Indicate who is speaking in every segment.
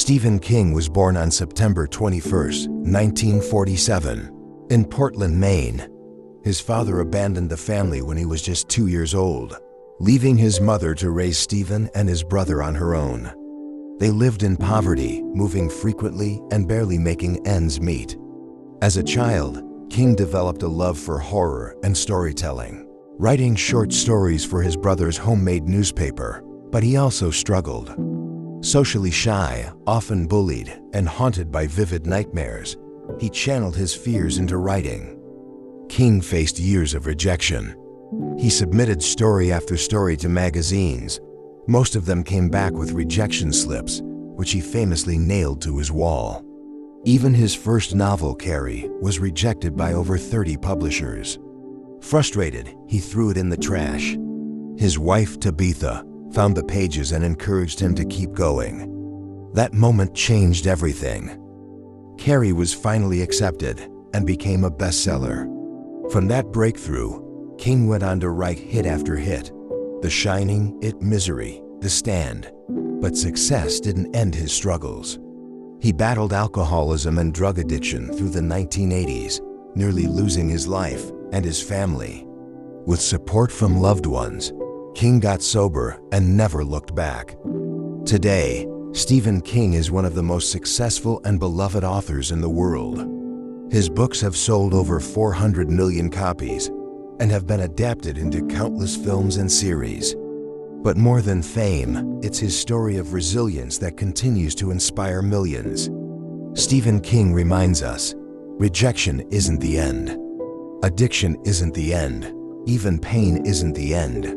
Speaker 1: Stephen King was born on September 21, 1947, in Portland, Maine. His father abandoned the family when he was just 2 years old, leaving his mother to raise Stephen and his brother on her own. They lived in poverty, moving frequently and barely making ends meet. As a child, King developed a love for horror and storytelling, writing short stories for his brother's homemade newspaper, but he also struggled. Socially shy, often bullied, and haunted by vivid nightmares, he channeled his fears into writing. King faced years of rejection. He submitted story after story to magazines. Most of them came back with rejection slips, which he famously nailed to his wall. Even his first novel, Carrie, was rejected by over 30 publishers. Frustrated, he threw it in the trash. His wife, Tabitha, found the pages and encouraged him to keep going. That moment changed everything. Carrie was finally accepted and became a bestseller. From that breakthrough, King went on to write hit after hit: The Shining, It, Misery, The Stand. But success didn't end his struggles. He battled alcoholism and drug addiction through the 1980s, nearly losing his life and his family. With support from loved ones, King got sober and never looked back. Today, Stephen King is one of the most successful and beloved authors in the world. His books have sold over 400 million copies and have been adapted into countless films and series. But more than fame, it's his story of resilience that continues to inspire millions. Stephen King reminds us, rejection isn't the end. Addiction isn't the end. Even pain isn't the end.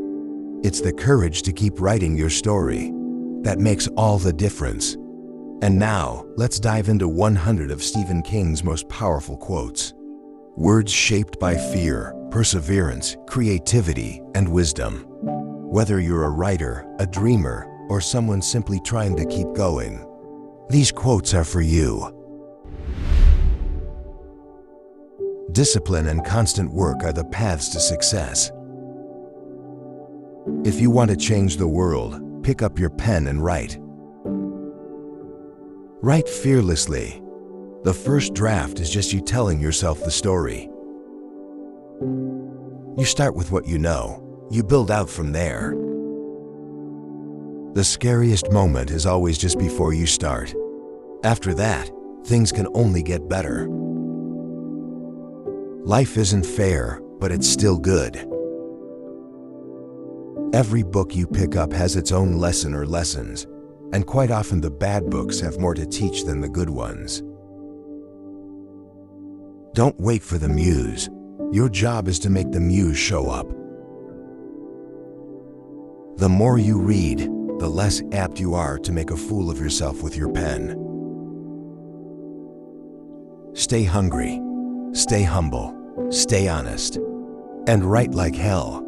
Speaker 1: It's the courage to keep writing your story that makes all the difference. And now, let's dive into 100 of Stephen King's most powerful quotes. Words shaped by fear, perseverance, creativity, and wisdom. Whether you're a writer, a dreamer, or someone simply trying to keep going, these quotes are for you. Discipline and constant work are the paths to success. If you want to change the world, pick up your pen and write. Write fearlessly. The first draft is just you telling yourself the story. You start with what you know. You build out from there. The scariest moment is always just before you start. After that, things can only get better. Life isn't fair, but it's still good. Every book you pick up has its own lesson or lessons, and quite often the bad books have more to teach than the good ones. Don't wait for the muse. Your job is to make the muse show up. The more you read, the less apt you are to make a fool of yourself with your pen. Stay hungry, stay humble, stay honest, and write like hell.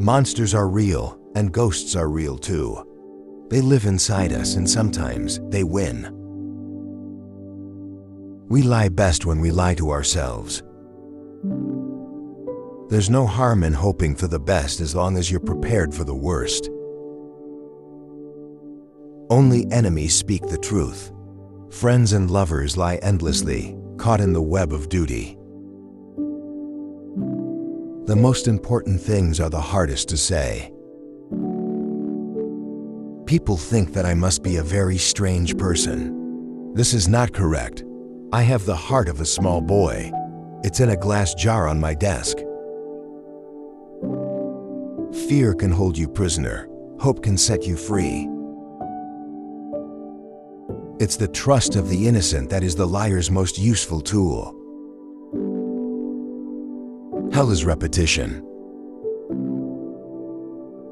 Speaker 1: Monsters are real, and ghosts are real too. They live inside us, and sometimes they win. We lie best when we lie to ourselves. There's no harm in hoping for the best as long as you're prepared for the worst. Only enemies speak the truth. Friends and lovers lie endlessly, caught in the web of duty. The most important things are the hardest to say. People think that I must be a very strange person. This is not correct. I have the heart of a small boy. It's in a glass jar on my desk. Fear can hold you prisoner. Hope can set you free. It's the trust of the innocent that is the liar's most useful tool. Hell is repetition.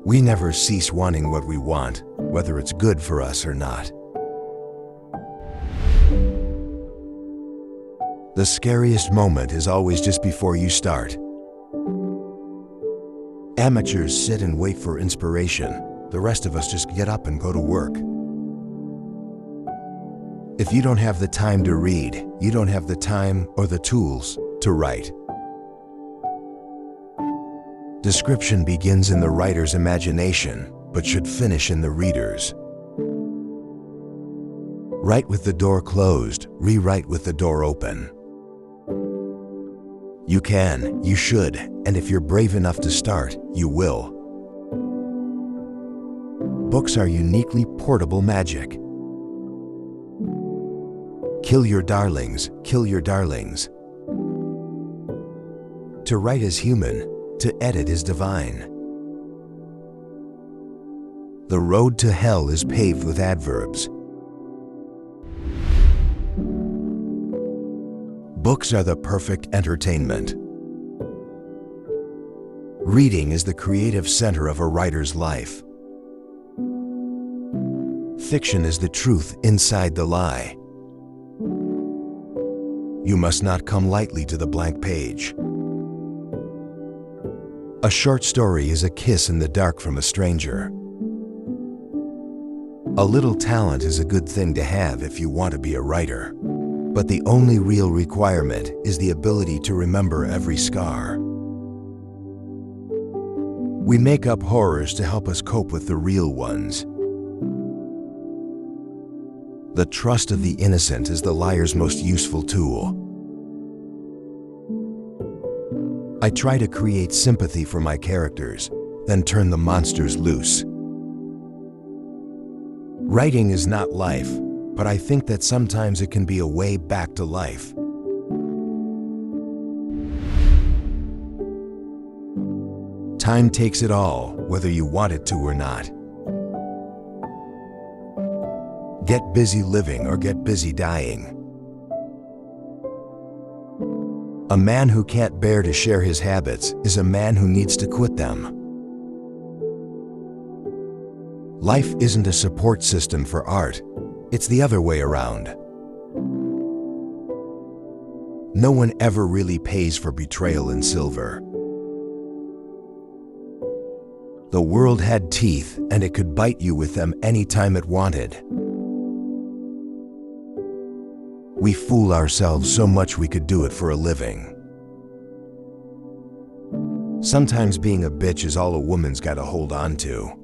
Speaker 1: We never cease wanting what we want, whether it's good for us or not. The scariest moment is always just before you start. Amateurs sit and wait for inspiration. The rest of us just get up and go to work. If you don't have the time to read, you don't have the time or the tools to write. Description begins in the writer's imagination, but should finish in the readers. Write with the door closed, rewrite with the door open. You can, you should, and if you're brave enough to start, you will. Books are uniquely portable magic. Kill your darlings, kill your darlings. To write is human, to edit is divine. The road to hell is paved with adverbs. Books are the perfect entertainment. Reading is the creative center of a writer's life. Fiction is the truth inside the lie. You must not come lightly to the blank page. A short story is a kiss in the dark from a stranger. A little talent is a good thing to have if you want to be a writer. But the only real requirement is the ability to remember every scar. We make up horrors to help us cope with the real ones. The trust of the innocent is the liar's most useful tool. I try to create sympathy for my characters, then turn the monsters loose. Writing is not life, but I think that sometimes it can be a way back to life. Time takes it all, whether you want it to or not. Get busy living or get busy dying. A man who can't bear to share his habits is a man who needs to quit them. Life isn't a support system for art. It's the other way around. No one ever really pays for betrayal in silver. The world had teeth, and it could bite you with them anytime it wanted. We fool ourselves so much we could do it for a living. Sometimes being a bitch is all a woman's got to hold on to.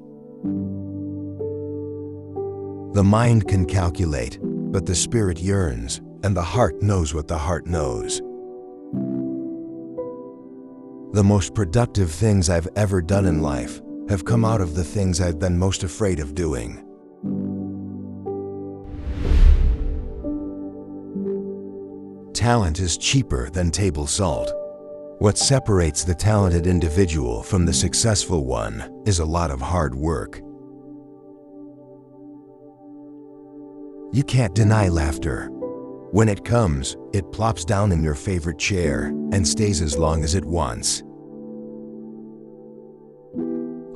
Speaker 1: The mind can calculate, but the spirit yearns, and the heart knows what the heart knows. The most productive things I've ever done in life have come out of the things I've been most afraid of doing. Talent is cheaper than table salt. What separates the talented individual from the successful one is a lot of hard work. You can't deny laughter. When it comes, it plops down in your favorite chair and stays as long as it wants.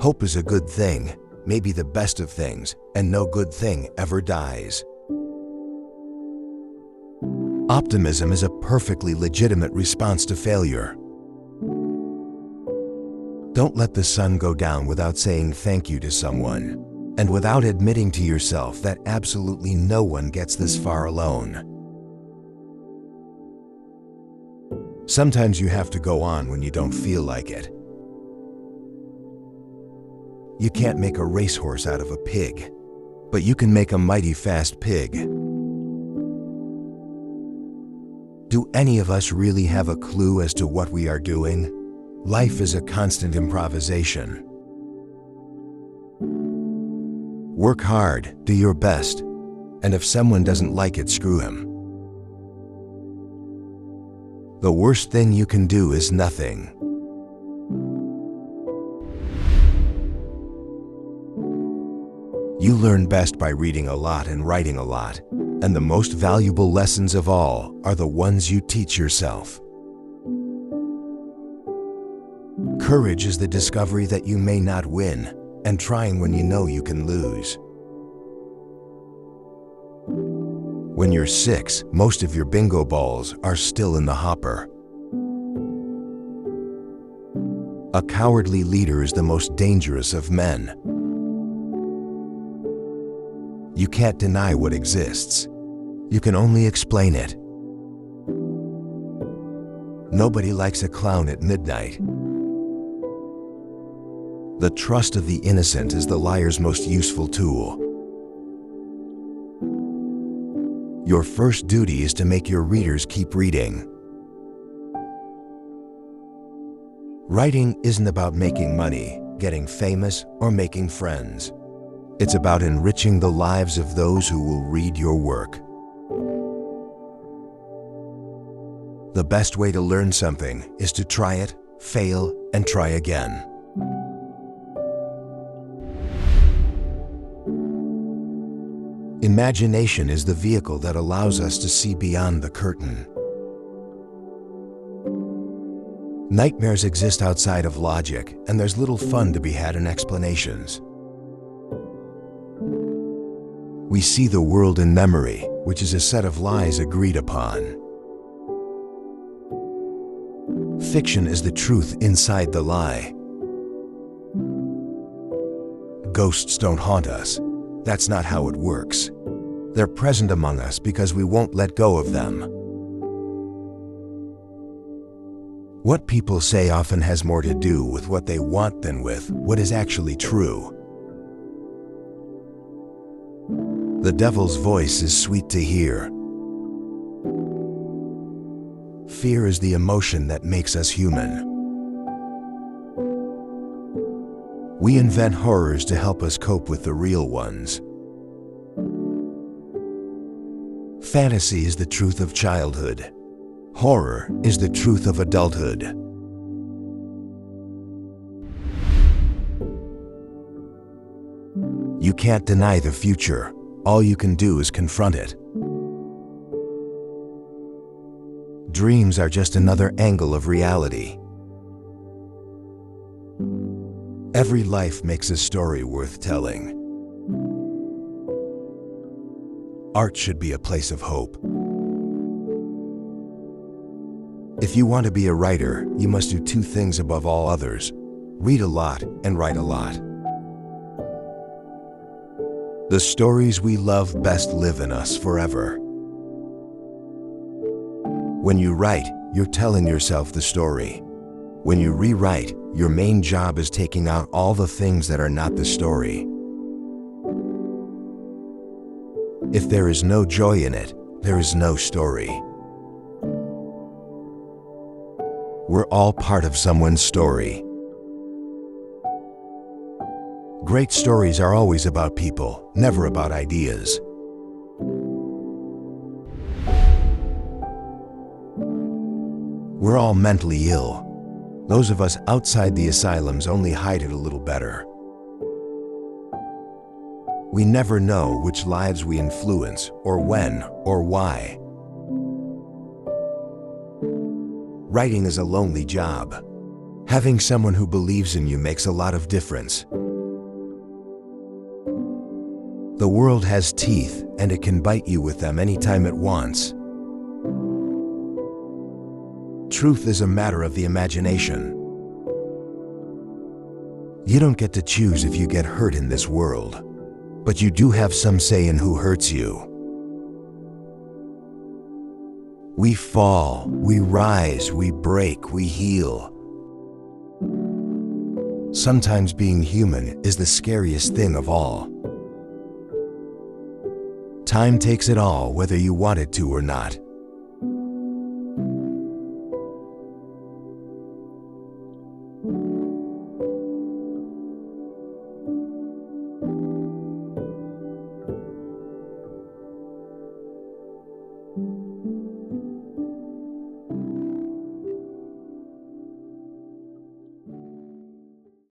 Speaker 1: Hope is a good thing, maybe the best of things, and no good thing ever dies. Optimism is a perfectly legitimate response to failure. Don't let the sun go down without saying thank you to someone, and without admitting to yourself that absolutely no one gets this far alone. Sometimes you have to go on when you don't feel like it. You can't make a racehorse out of a pig, but you can make a mighty fast pig. Do any of us really have a clue as to what we are doing? Life is a constant improvisation. Work hard, do your best, and if someone doesn't like it, screw him. The worst thing you can do is nothing. You learn best by reading a lot and writing a lot, and the most valuable lessons of all are the ones you teach yourself. Courage is the discovery that you may not win, and trying when you know you can lose. When you're 6, most of your bingo balls are still in the hopper. A cowardly leader is the most dangerous of men. You can't deny what exists. You can only explain it. Nobody likes a clown at midnight. The trust of the innocent is the liar's most useful tool. Your first duty is to make your readers keep reading. Writing isn't about making money, getting famous, or making friends. It's about enriching the lives of those who will read your work. The best way to learn something is to try it, fail, and try again. Imagination is the vehicle that allows us to see beyond the curtain. Nightmares exist outside of logic, and there's little fun to be had in explanations. We see the world in memory, which is a set of lies agreed upon. Fiction is the truth inside the lie. Ghosts don't haunt us. That's not how it works. They're present among us because we won't let go of them. What people say often has more to do with what they want than with what is actually true. The devil's voice is sweet to hear. Fear is the emotion that makes us human. We invent horrors to help us cope with the real ones. Fantasy is the truth of childhood. Horror is the truth of adulthood. You can't deny the future. All you can do is confront it. Dreams are just another angle of reality. Every life makes a story worth telling. Art should be a place of hope. If you want to be a writer, you must do two things above all others: read a lot and write a lot. The stories we love best live in us forever. When you write, you're telling yourself the story. When you rewrite, your main job is taking out all the things that are not the story. If there is no joy in it, there is no story. We're all part of someone's story. Great stories are always about people, never about ideas. We're all mentally ill. Those of us outside the asylums only hide it a little better. We never know which lives we influence, or when, or why. Writing is a lonely job. Having someone who believes in you makes a lot of difference. The world has teeth, and it can bite you with them anytime it wants. Truth is a matter of the imagination. You don't get to choose if you get hurt in this world, but you do have some say in who hurts you. We fall, we rise, we break, we heal. Sometimes being human is the scariest thing of all. Time takes it all, whether you want it to or not.